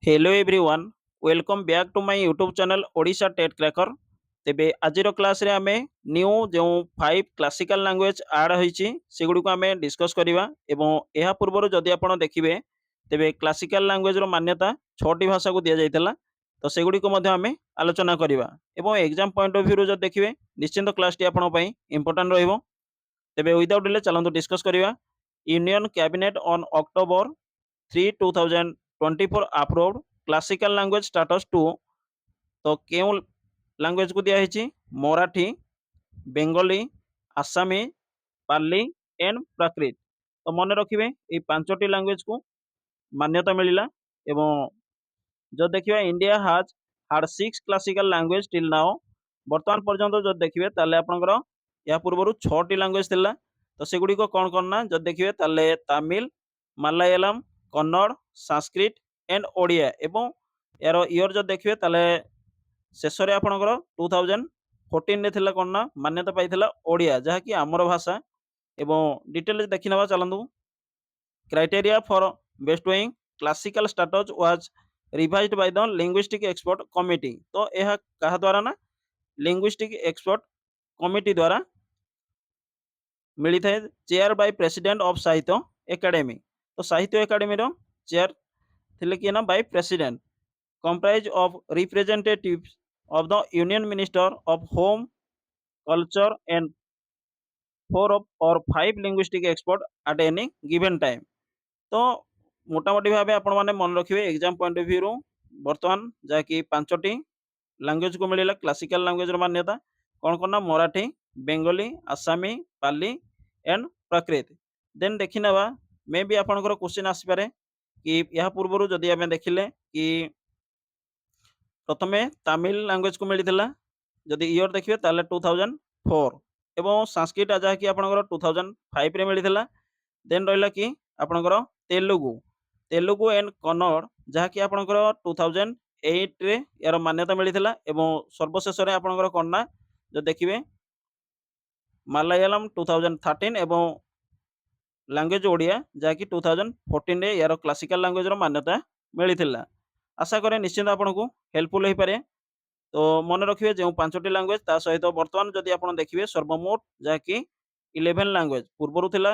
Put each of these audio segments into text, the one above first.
Hello everyone welcome back to my YouTube channel Odisha TET cracker. तेबे आजिर class रे आमे न्यू जो 5 क्लासिकल लैंग्वेज ऐड होईची सेगुडी को आमे डिस्कस करिवा एवं एहा पूर्वरु जदि आपण देखिबे तेबे क्लासिकल लैंग्वेज रो मान्यता 6टी भाषा को दिया जायतला। तो सेगुडी को मध्ये आमे आलोचना करिवा एवं एग्जाम पॉइंट ऑफ व्यू रो जदि देखिबे निश्चित क्लास टी आपण पई इंपोर्टेंट रहइबो। तेबे विदाउट डिले चलंतु डिस्कस करिवा। Union cabinet on October 3 2024 approved classical language status to. तो क्यों लैंग्वेज को दिया है मराठी, बेंगली, आसामी, पाली एंड प्राकृत। तो मन रखिए ये पांचटी लैंग्वेज को मान्यता मिलला। एवं जो देखिए इंडिया हाज hard 6 classical language till now. वर्तमान पर्यंत जो देखिए ताले आपनकर या पूर्व 6टी लैंग्वेज थिला। तो सेगुडी को कौन करना जो देखिए ताले तमिल, मलयालम, कन्नड़, संस्कृत एंड ओडिया एवं यार इयर जो देखिए ताले शेष में आपणकर 2014 रे थिला कोन ना मान्यता पाइथिला ओडिया जहाँकि आमर भाषा। एवं डिटेल देखि नबा चलंतु। Criteria for bestowing classical status was revised by the linguistic expert committee. तो यह कहा द्वारा ना लिंग्विस्टिक एक्सपर्ट कमिटी द्वारा मिली थे चेयर बाय प्रेसिडेंट ऑफ साहित्य एकेडमी। तो साहित्य एकेडमी रो चेयर थिले कि ना by president comprised of representatives of the Union Minister of Home, Culture and 4 or 5 linguistic experts at any given time। तो मोटामोटी भाव आपण मैंने मन रखिए एग्जाम पॉइंट ऑफ व्यू बर्तमान जहाँकि 5टी लैंग्वेज को मिलला क्लासिकल लैंग्वेज मान्यता कौन कौन ना मराठी, बेंगली, आसामी, पाली एंड प्राकृत। देन देखि नबा मे भी आपनकर क्वेश्चन आसीपारे कि यह पूर्व जदि आमे देखिले कि प्रथमे तमिल लैंग्वेज को मिलता जदि इयर देखिए ताले 2004 एवं संस्कृत जहाँकि आपनकर 2005 रे मिलता। देन रहिला कि आपनकर तेलुगु तेलुगु एंड कन्नड़ जहाँकि आपनकर 2008 रे यार मान्यता मिलता। एवं सर्वशेष रे आपनकर कन्ना जो देखिए मलयालम 2013 एवं लैंग्वेज ओडिया जहाँकि 2014 रे यार क्लासिकल लैंग्वेज रो मान्यता मिलता। आशा करें निश्चिंत आपको हेल्पफुल हो पारे। तो मन रखिए जो 5टी लैंग्वेज ता सहित बर्तमान जदि आप देखिए सर्वमोट जहाँकि 11 लैंग्वेज पूर्वर थिला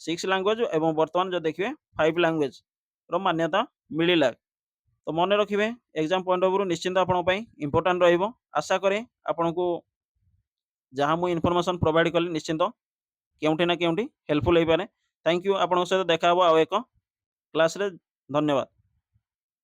6 लैंग्वेज एवं बर्तमान जो देखिए 5 लैंग्वेज रो मान्यता मिलला। तो मन रखिए एग्जाम पॉइंट ऑफ व्यू निश्चिंत आपको इंपोर्टेंट रहिबो। आशा करें आपको जहाँ मुझे इनफॉरमेशन प्रोवाइड कली निश्चिंत केउंठी ना केउंठी हेल्पफुल हो पारे। Thank you. आपन सहित देखा हो एक क्लास रे। धन्यवाद।